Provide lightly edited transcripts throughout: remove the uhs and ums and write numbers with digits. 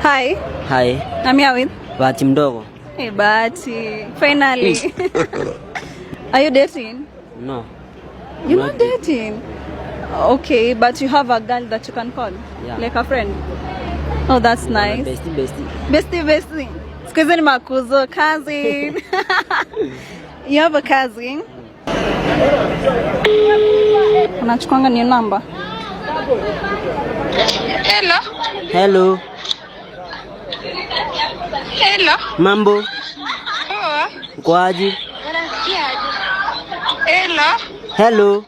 Hi. Hi. I'm here with Bahati mdogo. Hey, Bahati. Finally. Are you dating? No. You're not dating? Okay, but you have a girl that you can call? Yeah. Like a friend? Oh, that's nice. Bestie. Excuse me, makuzo. Cousin. You have a cousin? Unachukuanga ni number? Hello. Mambo. Kwaji. Hello.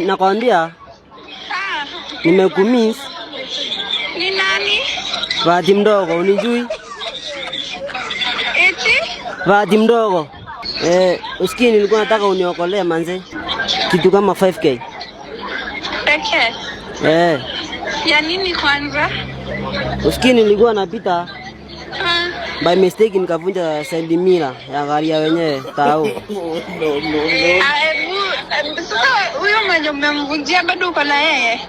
Nakwambia. Nimekumiss. Ni nani? Bahati mdogo, unijui? Eti? Bahati mdogo. Usikii nilikuwa nataka uniokolee manze. Kitu kama 5K. Peke? Ya nini kwanza? Usikii nilikuwa napita. By mistake nikavunja side mirror ya gari ya wenyewe tao. Sasa huyo mwenye umemvunjia bado uko na yeye?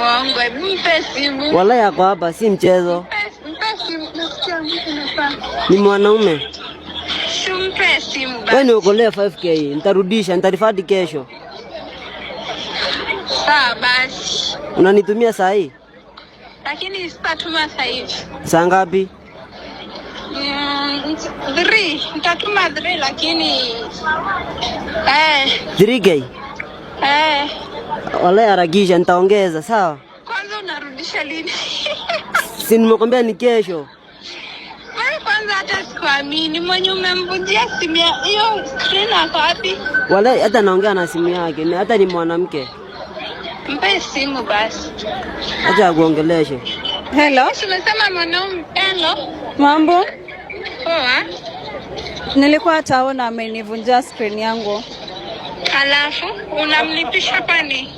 Wangu, mpe simu. Wala yako hapa si mchezo. Mpe simu, nasikia mtu nafaa. Ni mwanaume. Mpe simu basi. Wewe niokolee 5K, nitarudisha, nitarifadi kesho. Sawa basi. Unanitumia saa hii? Lakini sitatuma saa hivi. Saa ngapi? 3, nitatuma 3 lakini 3K? Wala harakisha, nitaongeza, sawa? Kwanza unarudisha lini? Si nimekwambia ni kesho. Wewe kwanza hata sikuamini, mwenye umemvunjia simu hiyo screen yako wapi? Wala hata naongea na simu yake, hata ni mwanamke. Mpe simu basi. Acha akuongeleshe. Hello. Umesema mwanaume. Hello. Mambo? Poa. Nilikuwa taona amenivunja screen yangu. Alafu unamlipisha kwani?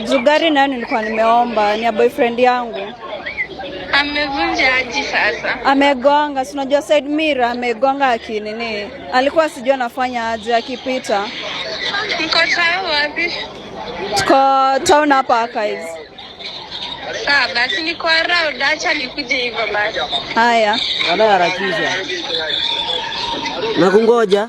Jugari nayo nilikuwa nimeomba, ni ya boyfriend yangu. Amevunja aje sasa? Amegonga, si unajua side mirror amegonga akinini. Alikuwa sijua anafanya aje akipita. Mko sawa wapi? Tuko town hapa Archives. Sawa basi niko around, acha nikuje hivyo basi. Haya. Wala harakisha. Nakungoja.